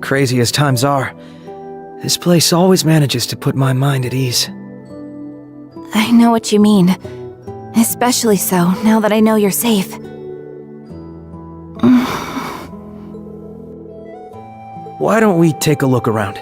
crazy as times are, this place always manages to put my mind at ease. I know what you mean. Especially so, now that I know you're safe. Why don't we take a look around?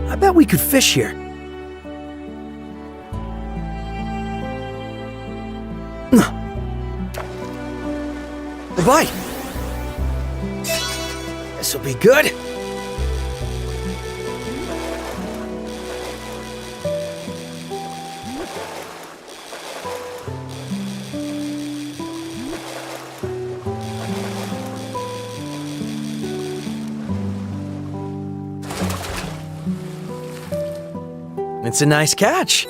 I bet we could fish here. A bite! This'll be good. It's a nice catch.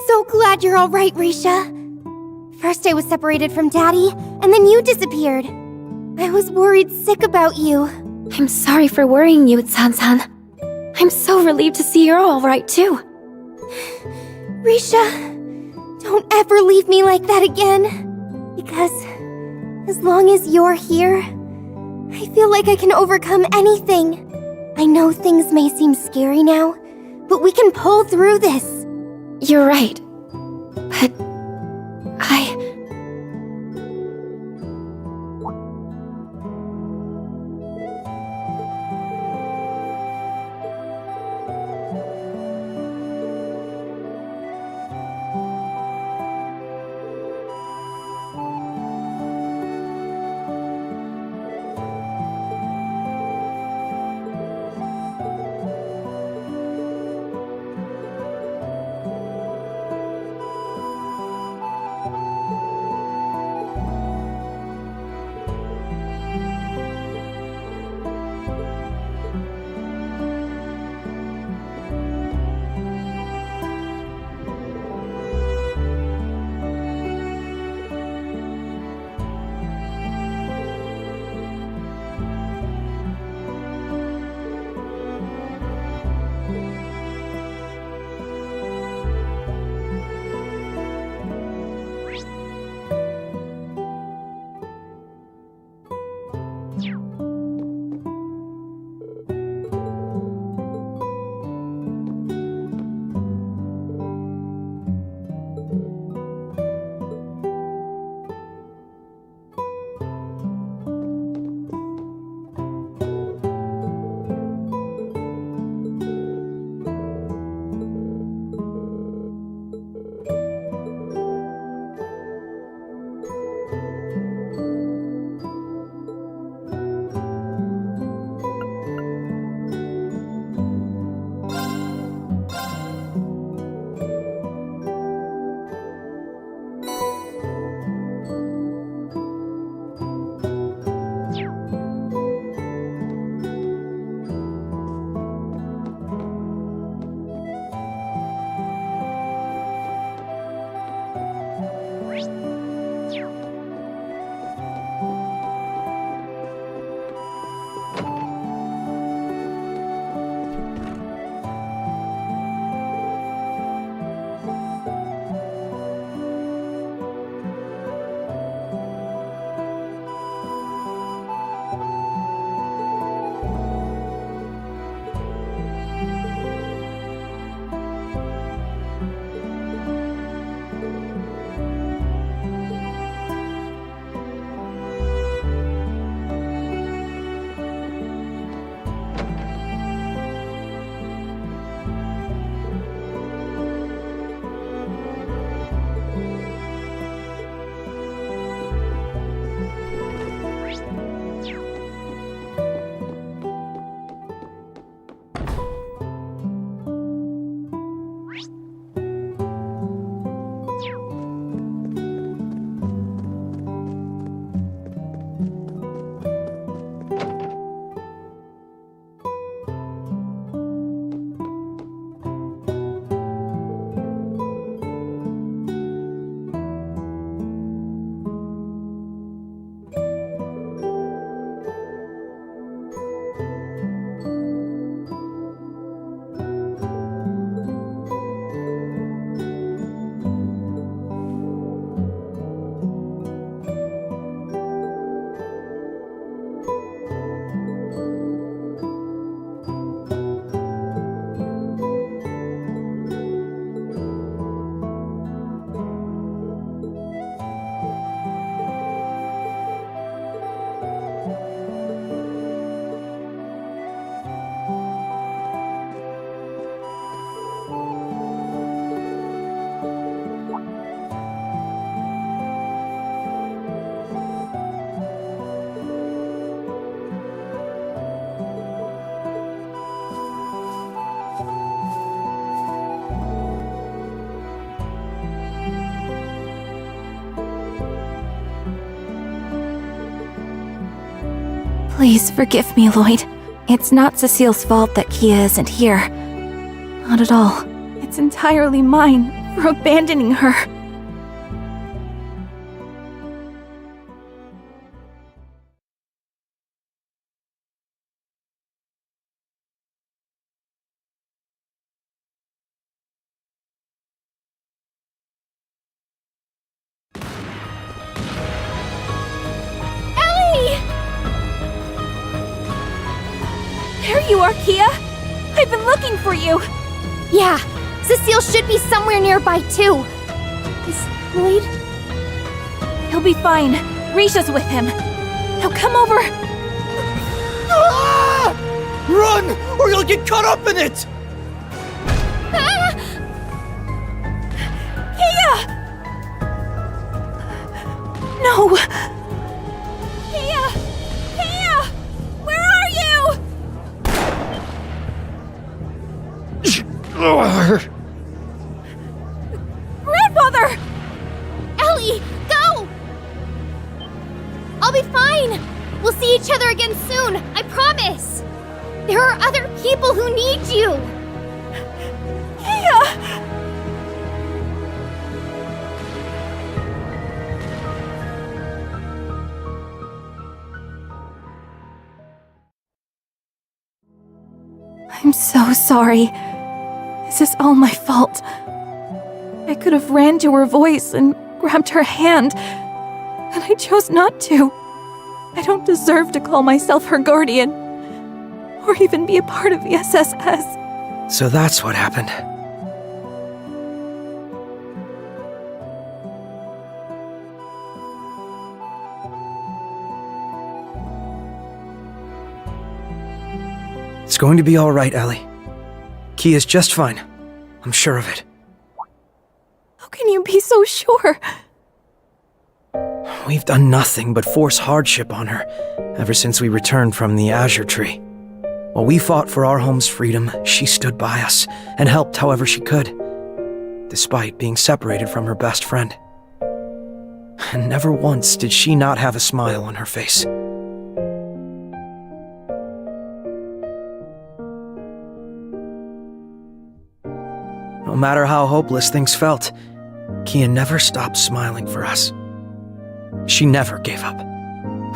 So glad you're all right, Risha. First I was separated from Daddy, and then you disappeared. I was worried sick about you. I'm sorry for worrying you, San-san. I'm so relieved to see you're all right, too. Risha, don't ever leave me like that again. Because as long as you're here, I feel like I can overcome anything. I know things may seem scary now, but we can pull through this. You're right. But Please forgive me, Lloyd. It's not Cecile's fault that Kia isn't here. Not at all. It's entirely mine for abandoning her. There you are, Kia! I've been looking for you! Yeah, Cecile should be somewhere nearby too. Is Lloyd? He'll be fine. Risha's with him. Now come over! Ah! Run, or you'll get caught up in it! Ah! Kia! No! Kia! Kia! Where are you? Grandfather! Ellie, go! I'll be fine. We'll see each other again soon, I promise. There are other people who need you. Kia! I'm so sorry. This is all my fault. I could have ran to her voice and grabbed her hand, and I chose not to. I don't deserve to call myself her guardian, or even be a part of the SSS. So that's what happened. It's going to be all right, Ellie. Kia's just fine. I'm sure of it. How can you be so sure? We've done nothing but force hardship on her ever since we returned from the Azure Tree. While we fought for our home's freedom, she stood by us and helped however she could, despite being separated from her best friend. And never once did she not have a smile on her face. No matter how hopeless things felt, Kia never stopped smiling for us. She never gave up.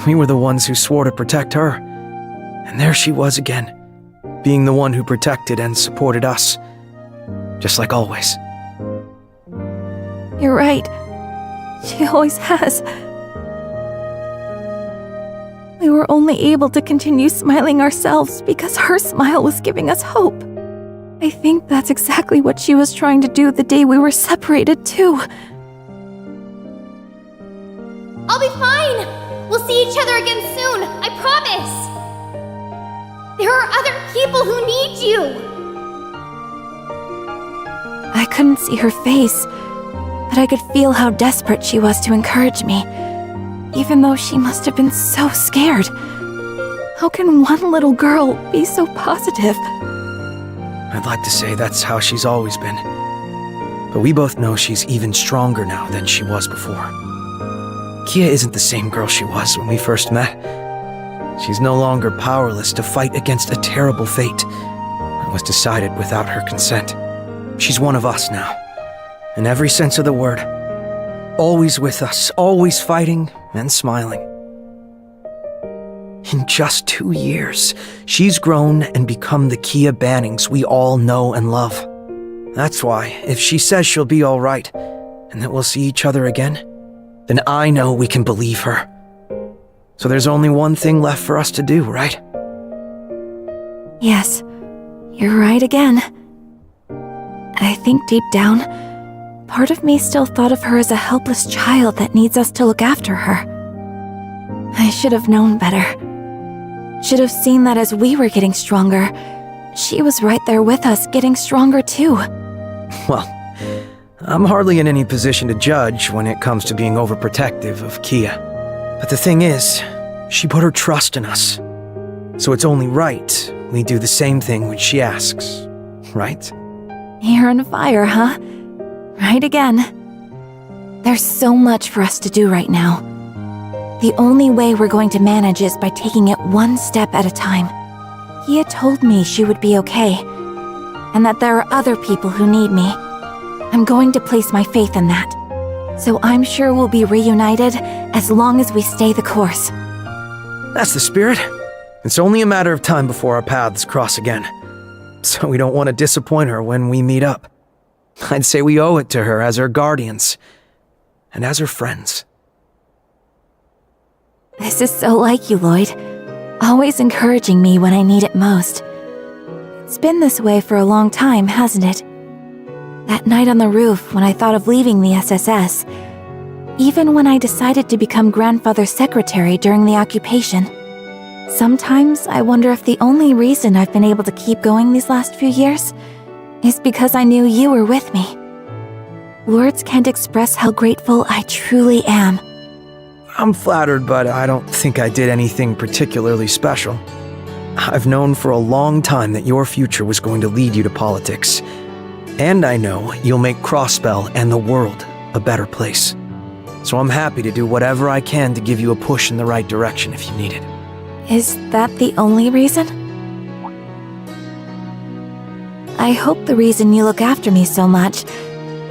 We were the ones who swore to protect her, and there she was again, being the one who protected and supported us, just like always. You're right. She always has. We were only able to continue smiling ourselves because her smile was giving us hope. I think that's exactly what she was trying to do the day we were separated, too. I'll be fine. We'll see each other again soon, I promise. There are other people who need you. I couldn't see her face, but I could feel how desperate she was to encourage me, even though she must have been so scared. How can one little girl be so positive? I'd like to say that's how she's always been. But we both know she's even stronger now than she was before. Kia isn't the same girl she was when we first met. She's no longer powerless to fight against a terrible fate that was decided without her consent. She's one of us now, in every sense of the word. Always with us, always fighting and smiling. In just 2 years, she's grown and become the Kia Bannings we all know and love. That's why, if she says she'll be all right, and that we'll see each other again, then I know we can believe her. So there's only one thing left for us to do, right? Yes, you're right again. I think deep down, part of me still thought of her as a helpless child that needs us to look after her. I should have known better. Should have seen that as we were getting stronger, she was right there with us, getting stronger too. Well, I'm hardly in any position to judge when it comes to being overprotective of Kia. But the thing is, she put her trust in us. So it's only right we do the same thing when she asks, right? You're on fire, huh? Right again. There's so much for us to do right now. The only way we're going to manage is by taking it one step at a time. Kia told me she would be okay, and that there are other people who need me. I'm going to place my faith in that. So I'm sure we'll be reunited as long as we stay the course. That's the spirit. It's only a matter of time before our paths cross again. So we don't want to disappoint her when we meet up. I'd say we owe it to her as her guardians, and as her friends. This is so like you, Lloyd. Always encouraging me when I need it most. It's been this way for a long time, hasn't it? That night on the roof when I thought of leaving the SSS, even when I decided to become grandfather's secretary during the occupation. Sometimes I wonder if the only reason I've been able to keep going these last few years is because I knew you were with me. Words can't express how grateful I truly am. I'm flattered, but I don't think I did anything particularly special. I've known for a long time that your future was going to lead you to politics. And I know you'll make Crossbell and the world a better place. So I'm happy to do whatever I can to give you a push in the right direction if you need it. Is that the only reason? I hope the reason you look after me so much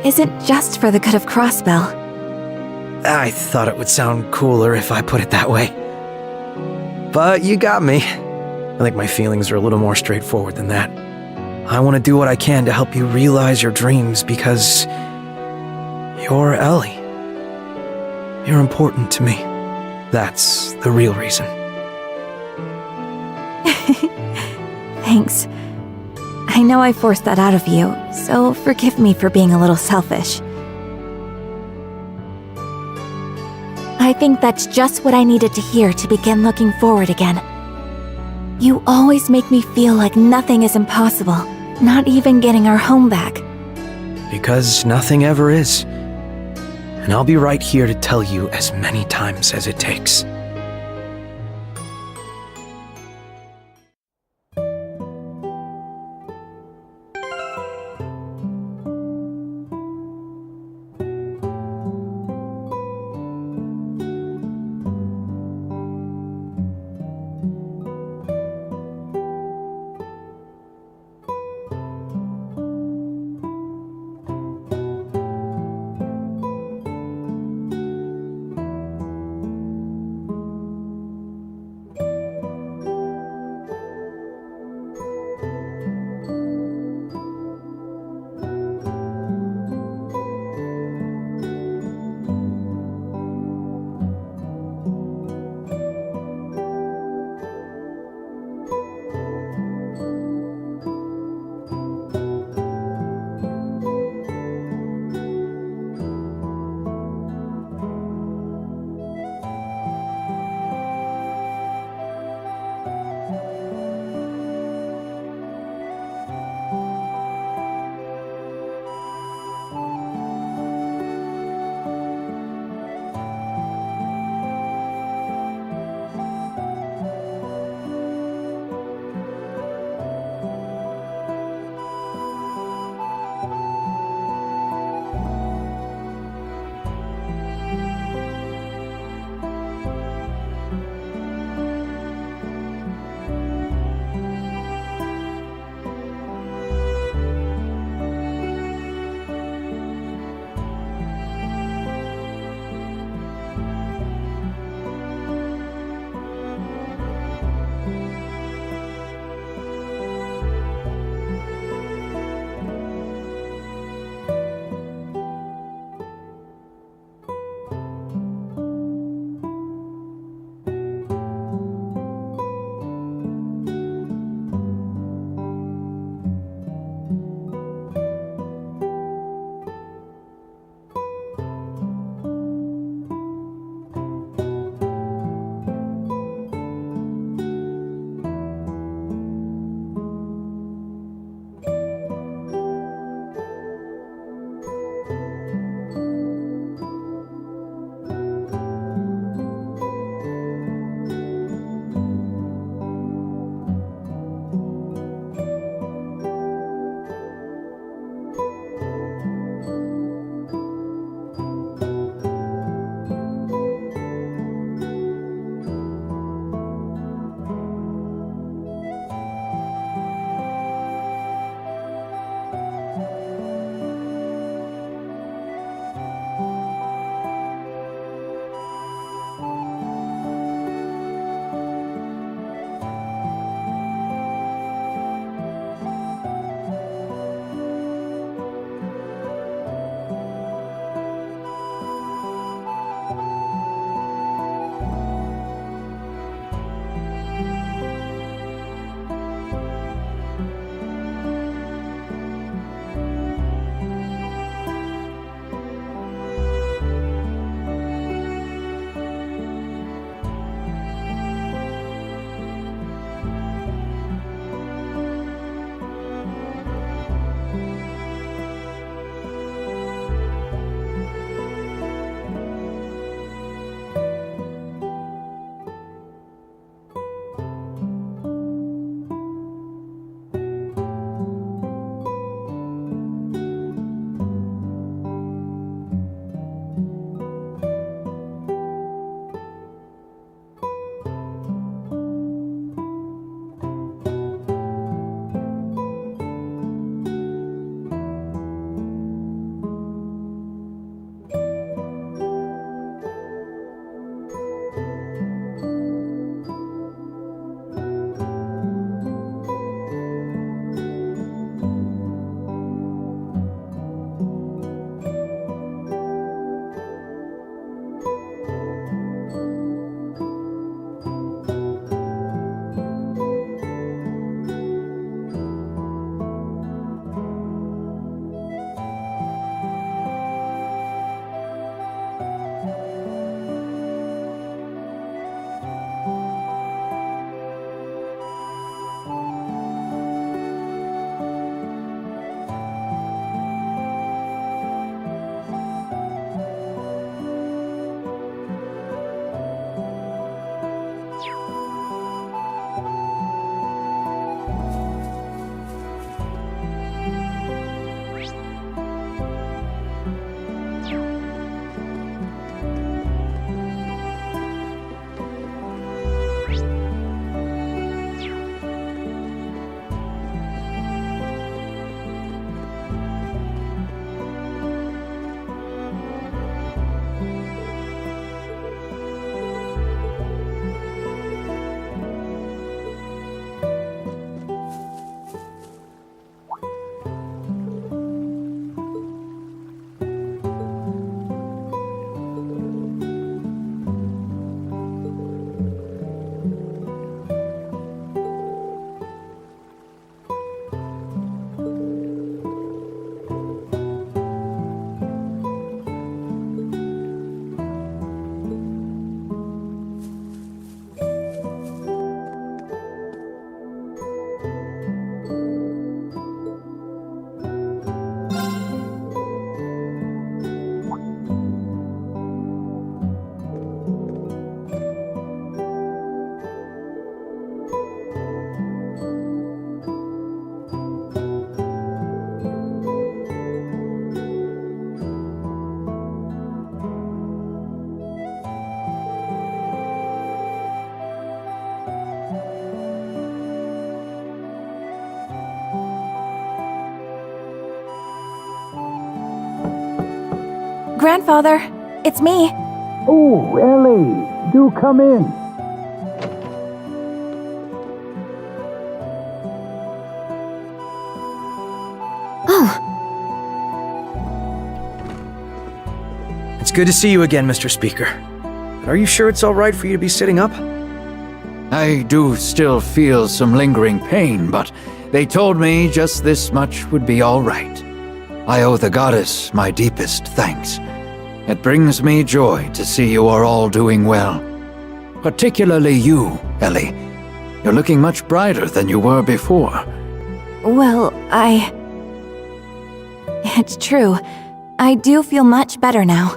isn't just for the good of Crossbell. I thought it would sound cooler if I put it that way. But you got me. I think my feelings are a little more straightforward than that. I want to do what I can to help you realize your dreams because you're Ellie. You're important to me. That's the real reason. Thanks. I know I forced that out of you, so forgive me for being a little selfish. I think that's just what I needed to hear to begin looking forward again. You always make me feel like nothing is impossible, not even getting our home back. Because nothing ever is. And I'll be right here to tell you as many times as it takes. Grandfather, it's me. Oh, Ellie, do come in. Oh, It's good to see you again, Mr. Speaker. But are you sure it's all right for you to be sitting up? I do still feel some lingering pain, but they told me just this much would be all right. I owe the goddess my deepest thanks. It brings me joy to see you are all doing well. Particularly you, Ellie. You're looking much brighter than you were before. well, It's true. I do feel much better now.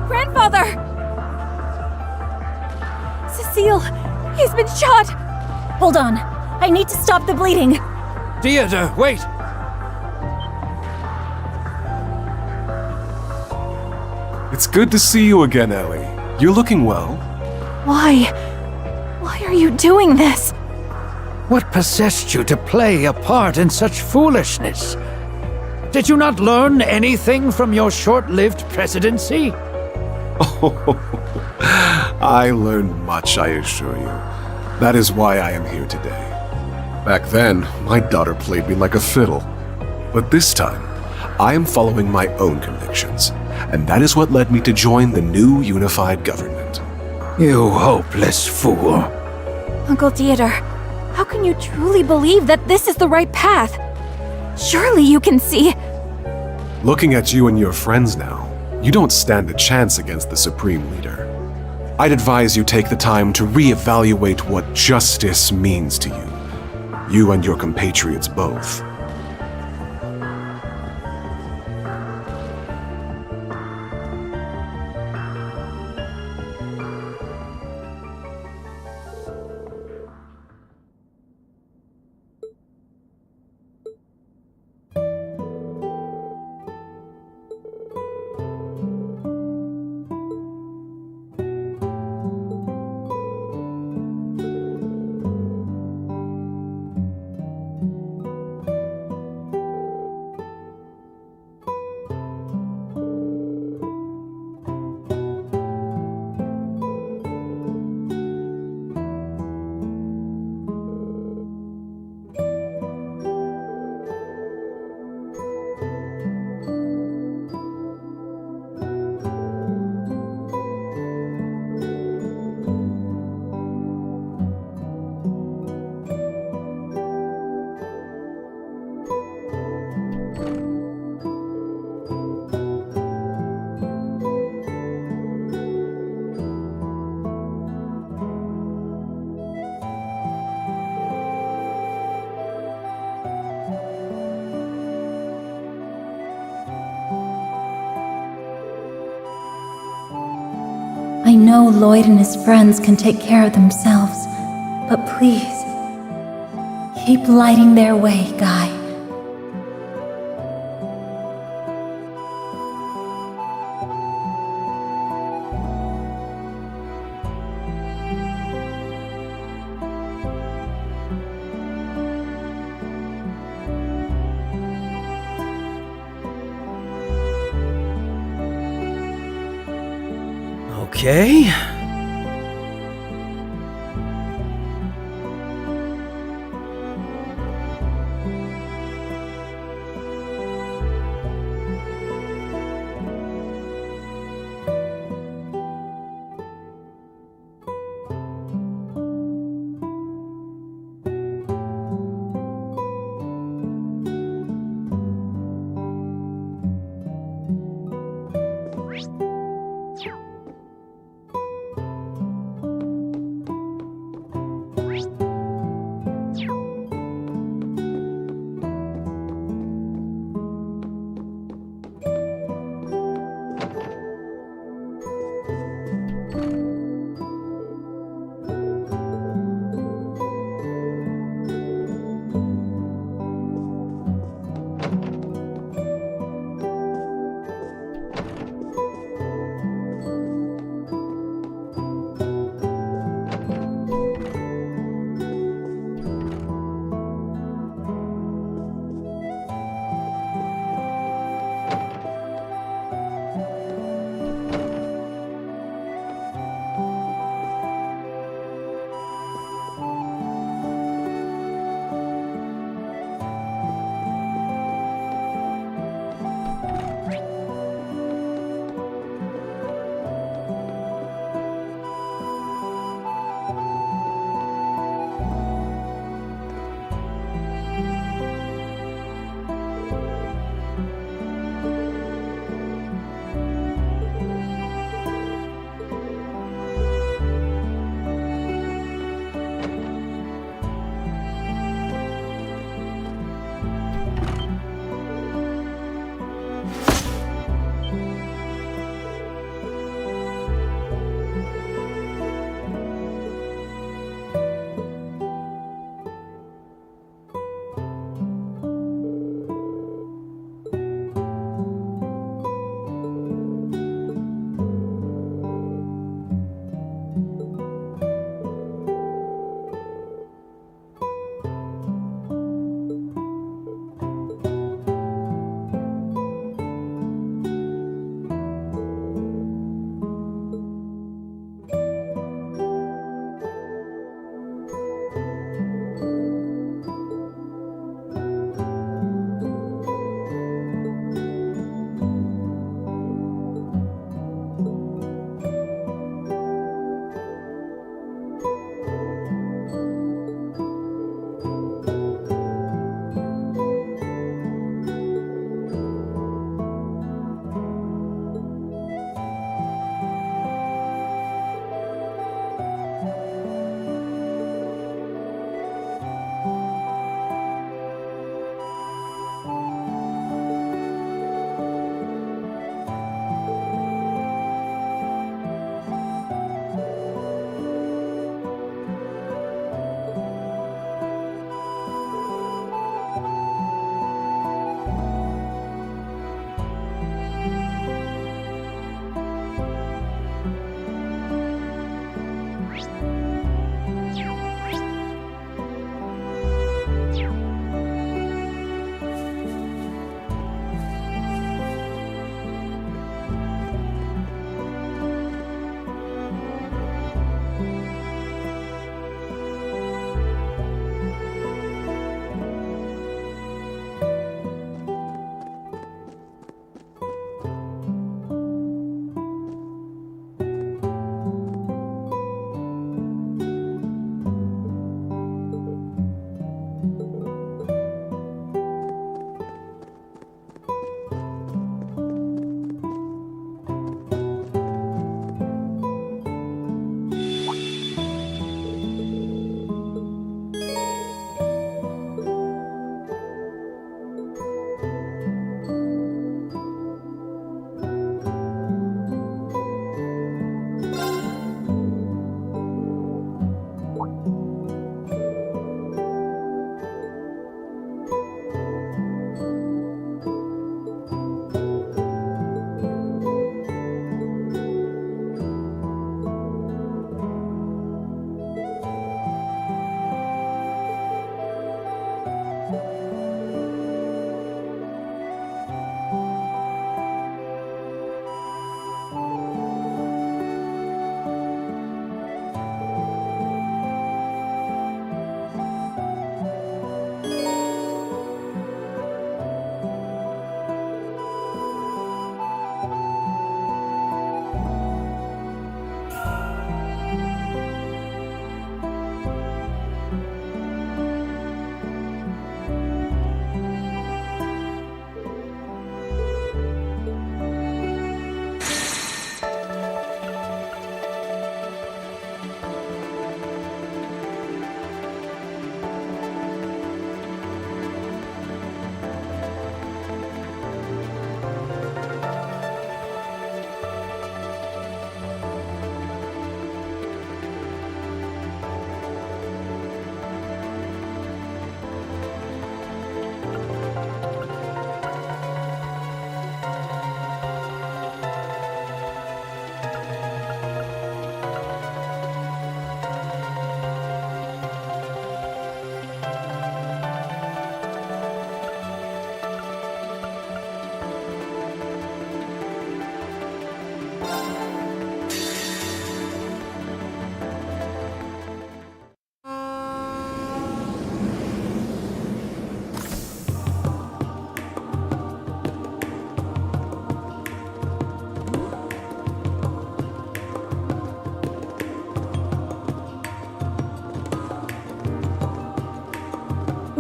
Grandfather! Cecile, he's been shot! Hold on, I need to stop the bleeding. Theater, wait! It's good to see you again, Ellie. You're looking well. Why? Why are you doing this? What possessed you to play a part in such foolishness? Did you not learn anything from your short-lived presidency? Oh, I learned much, I assure you. That is why I am here today. Back then, my daughter played me like a fiddle. But this time, I am following my own convictions, and that is what led me to join the new unified government. You hopeless fool. Uncle Theodore, how can you truly believe that this is the right path? Surely you can see. Looking at you and your friends now, you don't stand a chance against the Supreme Leader. I'd advise you take the time to reevaluate what justice means to you. You and your compatriots both. I know Lloyd and his friends can take care of themselves, but please, keep lighting their way, Guy. Okay.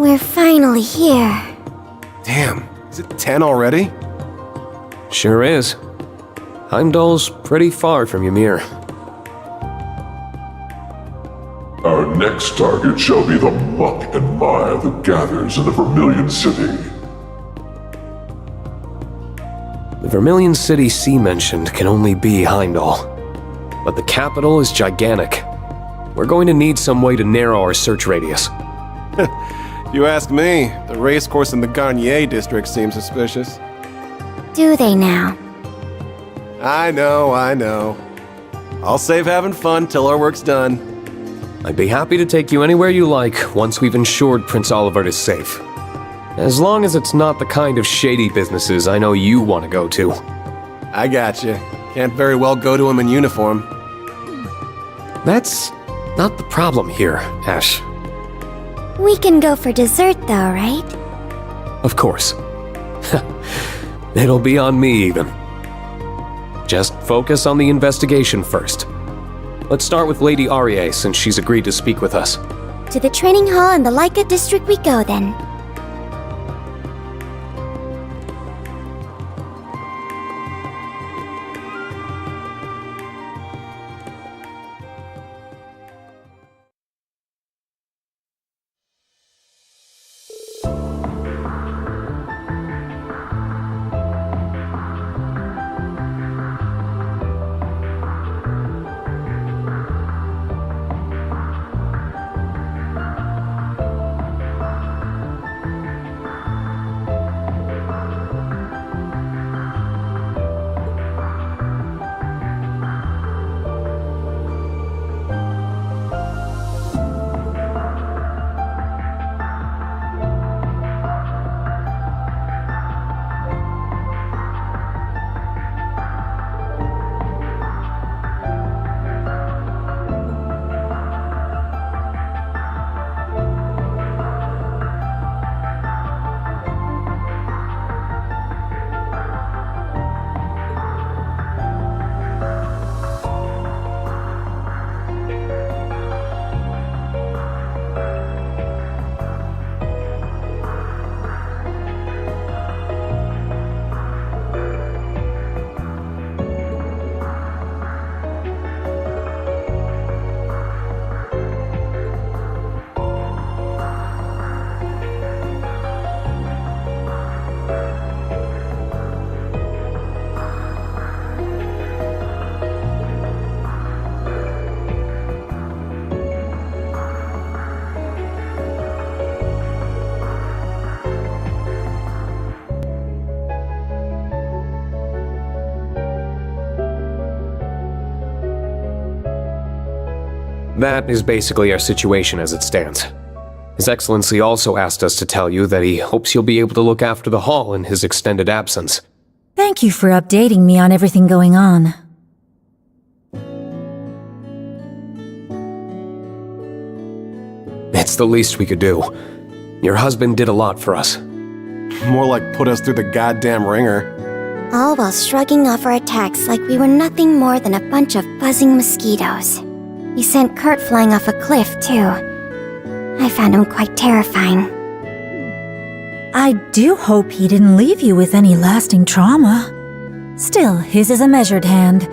We're finally here. Damn, is it 10 already? Sure is. Heimdall's pretty far from Ymir. Our next target shall be the muck and mire that gathers in the Vermilion City. The Vermilion City C mentioned can only be Heimdall. But the capital is gigantic. We're going to need some way to narrow our search radius. If you ask me, the racecourse in the Garnier district seems suspicious. Do they now? I know. I'll save having fun till our work's done. I'd be happy to take you anywhere you like once we've ensured Prince Olivert is safe. As long as it's not the kind of shady businesses I know you want to go to. I gotcha. Can't very well go to him in uniform. That's not the problem here, Ash. We can go for dessert though, right? Of course. It'll be on me, even. Just focus on the investigation first. Let's start with Lady Arie, since she's agreed to speak with us. To the training hall in the Laika district we go then. That is basically our situation as it stands. His Excellency also asked us to tell you that he hopes you'll be able to look after the hall in his extended absence. Thank you for updating me on everything going on. It's the least we could do. Your husband did a lot for us. More like put us through the goddamn ringer. All while shrugging off our attacks like we were nothing more than a bunch of buzzing mosquitoes. He sent Kurt flying off a cliff, too. I found him quite terrifying. I do hope he didn't leave you with any lasting trauma. Still, his is a measured hand.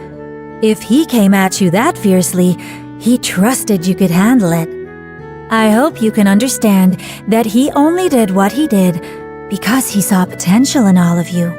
If he came at you that fiercely, he trusted you could handle it. I hope you can understand that he only did what he did because he saw potential in all of you.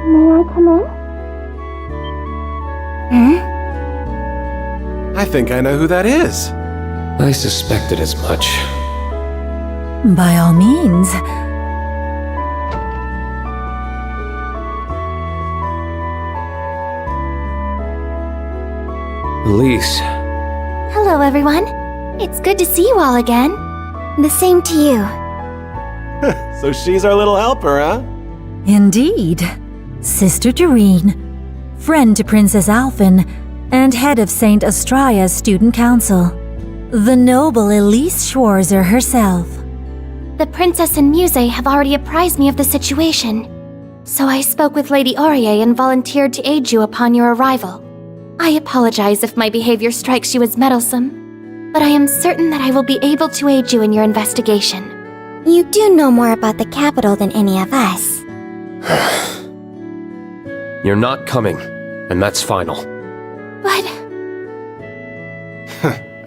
May I come in? I think I know who that is. I suspected as much. By all means. Elise, Hello, everyone. It's good to see you all again. The same to you. So she's our little helper, huh? Indeed. Sister Doreen, friend to Princess Alphen, and head of St. Astraya's student council. The noble Elise Schwarzer herself. The princess and Muse have already apprised me of the situation. So I spoke with Lady Aurier and volunteered to aid you upon your arrival. I apologize if my behavior strikes you as meddlesome, but I am certain that I will be able to aid you in your investigation. You do know more about the capital than any of us. you're not coming, and that's final. But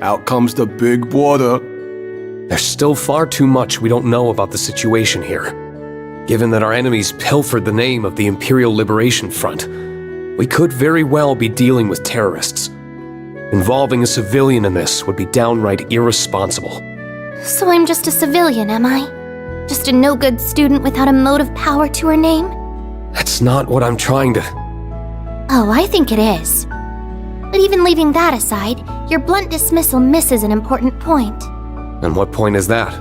Out comes the big brother. There's still far too much we don't know about the situation here. Given that our enemies pilfered the name of the Imperial Liberation Front, we could very well be dealing with terrorists. Involving a civilian in this would be downright irresponsible. so I'm just a civilian, am I? Just a no-good student without a mote of power to her name? That's not what I'm trying to... Oh, I think it is. But even leaving that aside, your blunt dismissal misses an important point. And what point is that?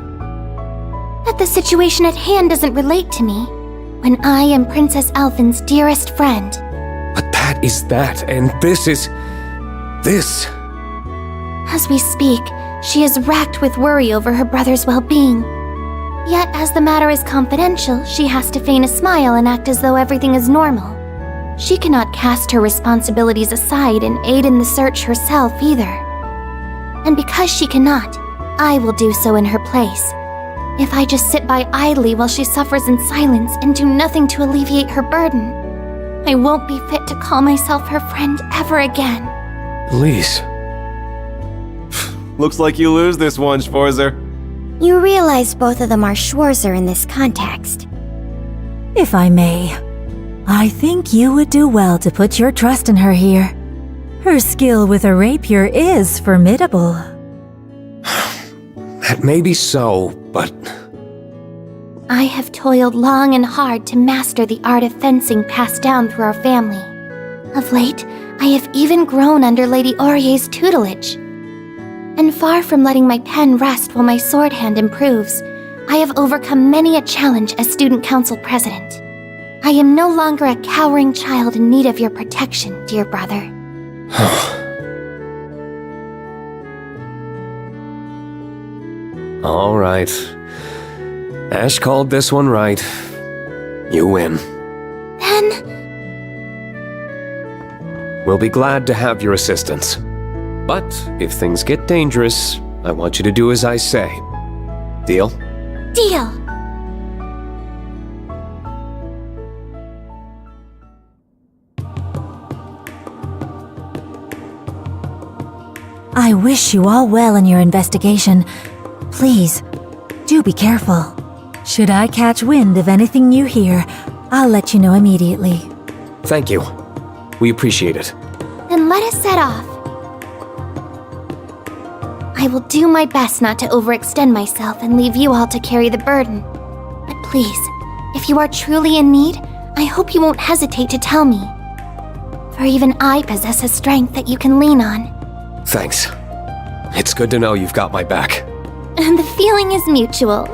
That the situation at hand doesn't relate to me, when I am Princess Alphen's dearest friend. But that is that, and this is... this. As we speak, she is racked with worry over her brother's well-being. Yet, as the matter is confidential, she has to feign a smile and act as though everything is normal. She cannot cast her responsibilities aside and aid in the search herself either. And because she cannot, I will do so in her place. If I just sit by idly while she suffers in silence and do nothing to alleviate her burden, I won't be fit to call myself her friend ever again. Elise. Looks like you lose this one, Schwarzer. You realize both of them are Schwarzer in this context. If I may, I think you would do well to put your trust in her here. Her skill with a rapier is formidable. That may be so, but... I have toiled long and hard to master the art of fencing passed down through our family. Of late, I have even grown under Lady Aurier's tutelage. And far from letting my pen rest while my sword hand improves, I have overcome many a challenge as student council president. I am no longer a cowering child in need of your protection, dear brother. All right. Ash called this one right. You win. Then, We'll be glad to have your assistance. But if things get dangerous, I want you to do as I say. Deal? deal! I wish you all well in your investigation. Please, do be careful. Should I catch wind of anything you hear, I'll let you know immediately. Thank you. We appreciate it. Then let us set off. I will do my best not to overextend myself and leave you all to carry the burden. But please, if you are truly in need, I hope you won't hesitate to tell me. For even I possess a strength that you can lean on. Thanks. It's good to know you've got my back. And the feeling is mutual.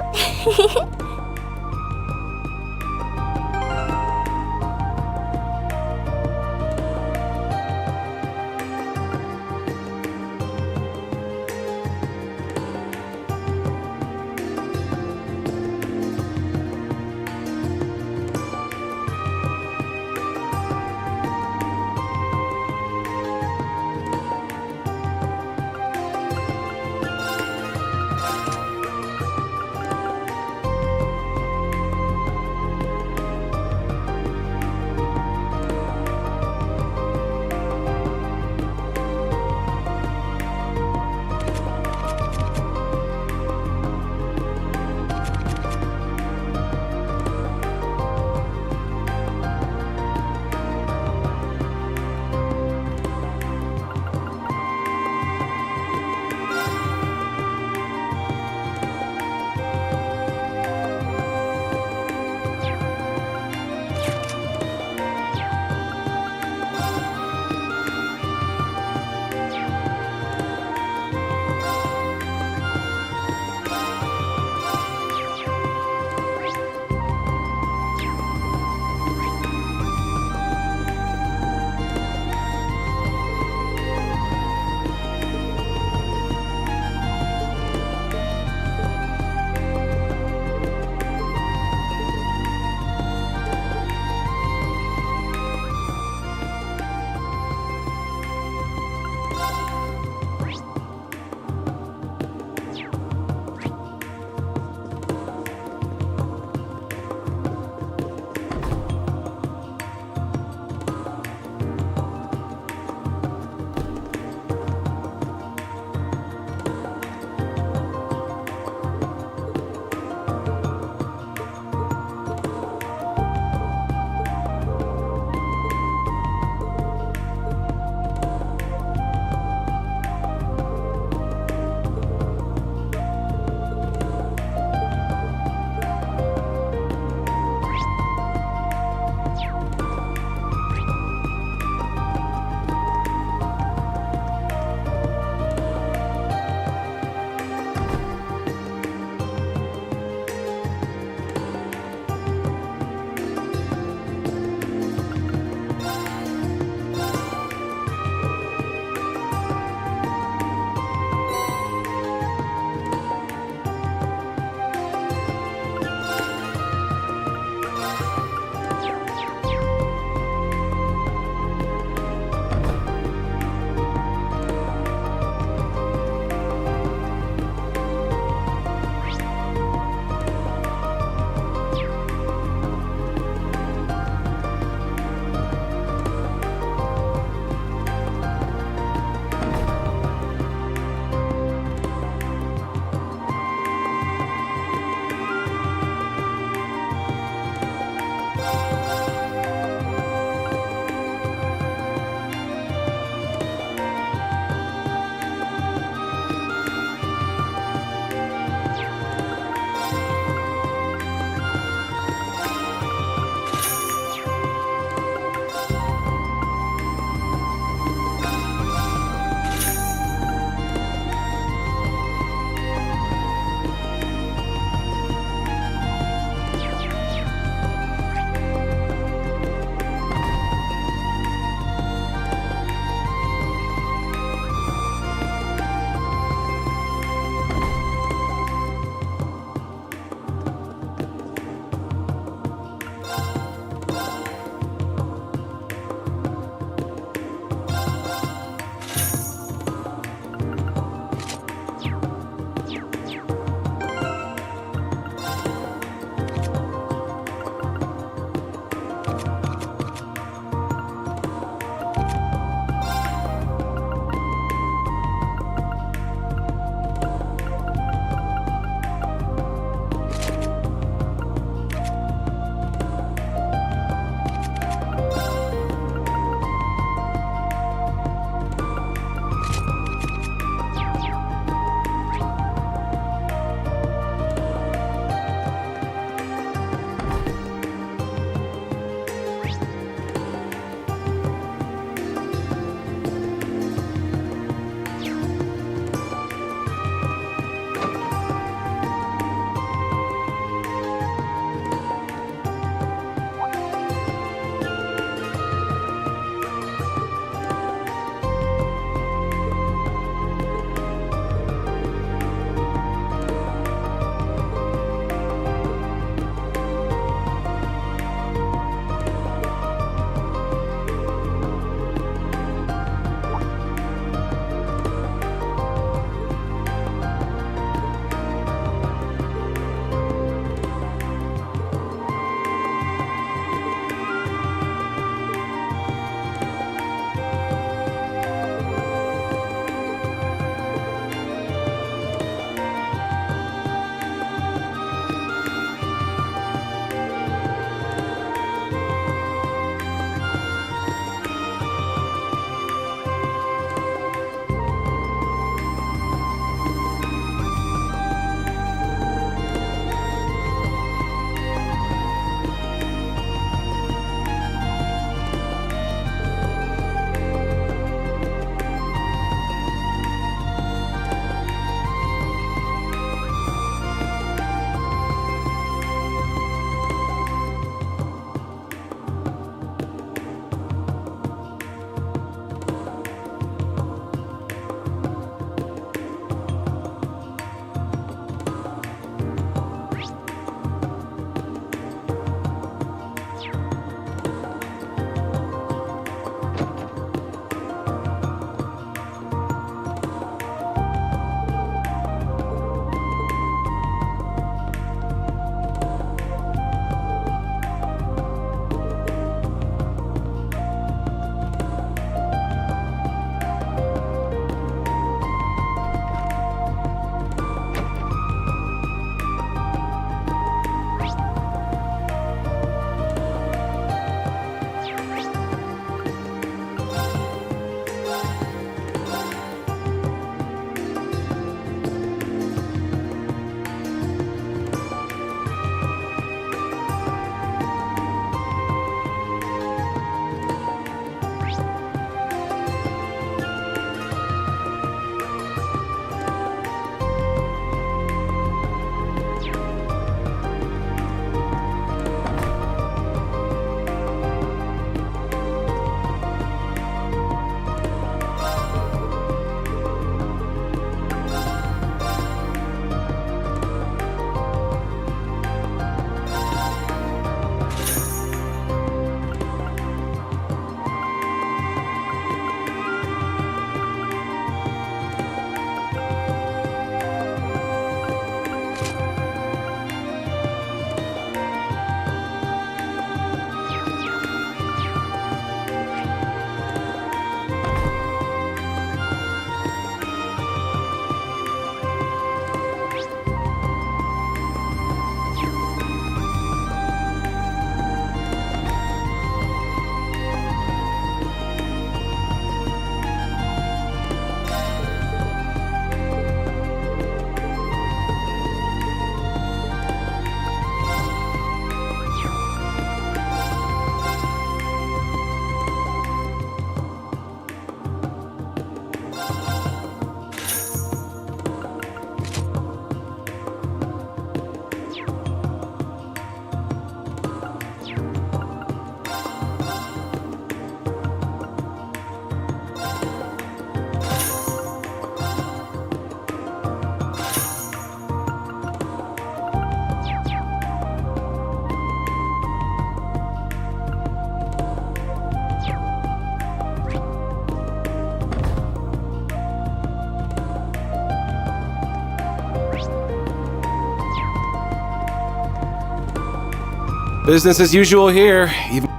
Business as usual here, even.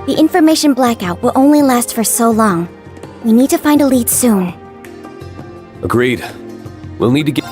The information blackout will only last for so long. We need to find a lead soon. Agreed. We'll need to get...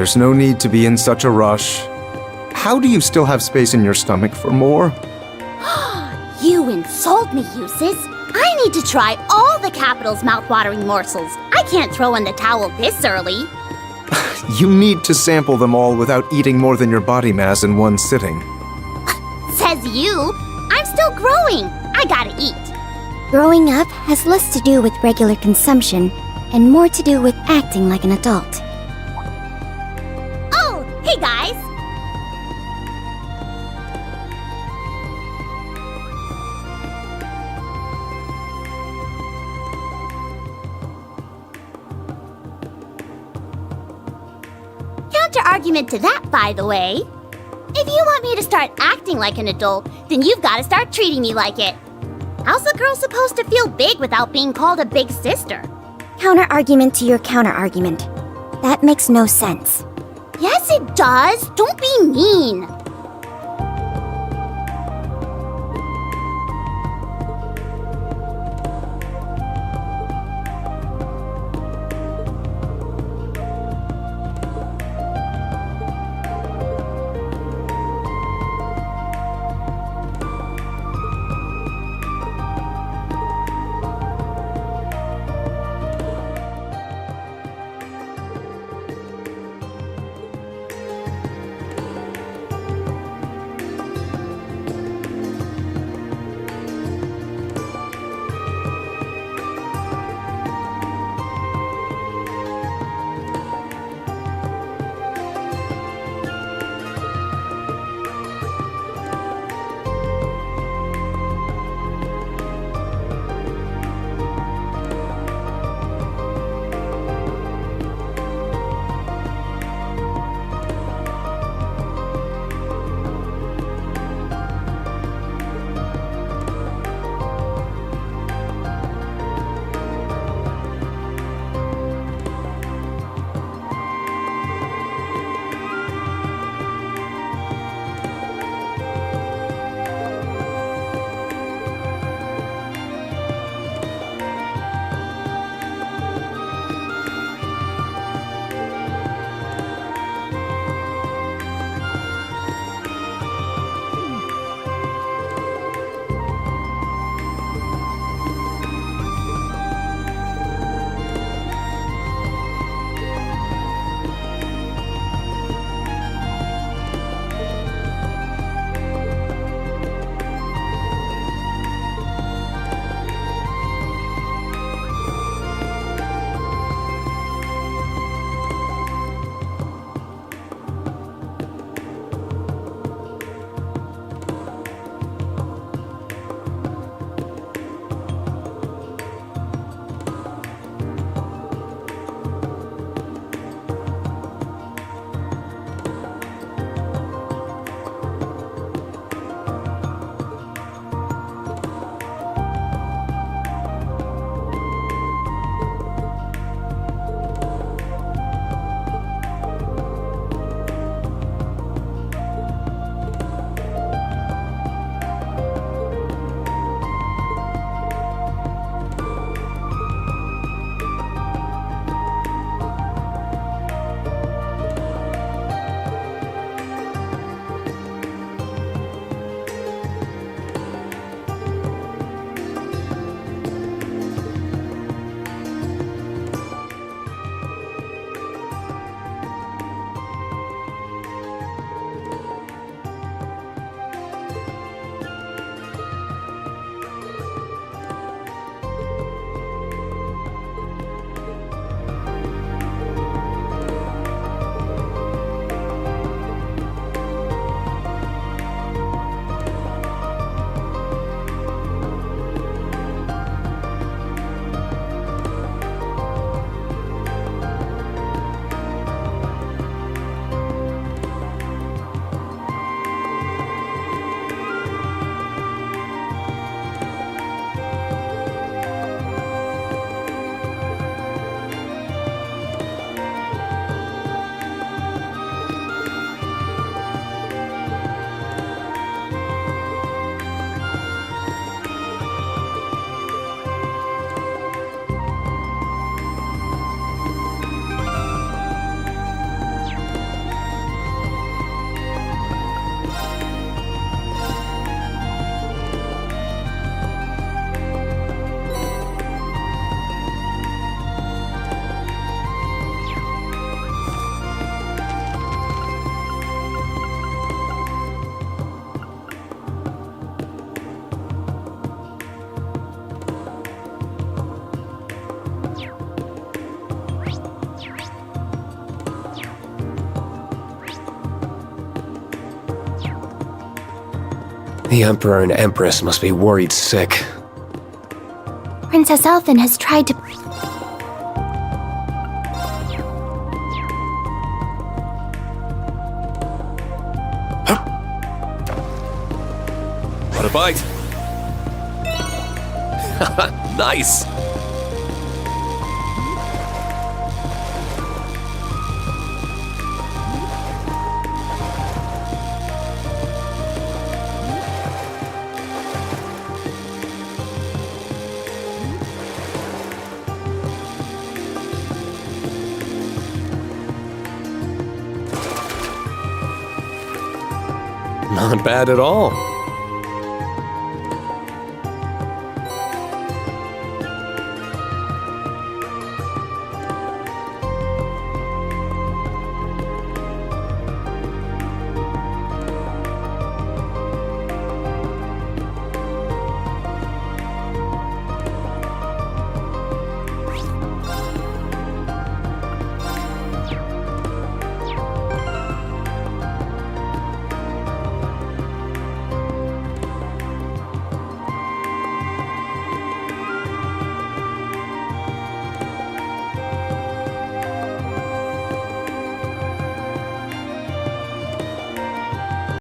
There's no need to be in such a rush. How do you still have space in your stomach for more? You insult me, Eustace. I need to try all the capital's mouth-watering morsels. I can't throw in the towel this early. You need to sample them all without eating more than your body mass in one sitting. Says you. I'm still growing. I gotta eat. Growing up has less to do with regular consumption and more to do with acting like an adult. Oh, hey guys. Counter-argument to that, by the way. If you want me to start acting like an adult, then you've got to start treating me like it. How's a girl supposed to feel big without being called a big sister? Counter-argument to your counter-argument. That makes no sense. Yes, it does. Don't be mean. The Emperor and Empress must be worried sick. Princess Elfin has tried to... What a bite! Nice! Not bad at all.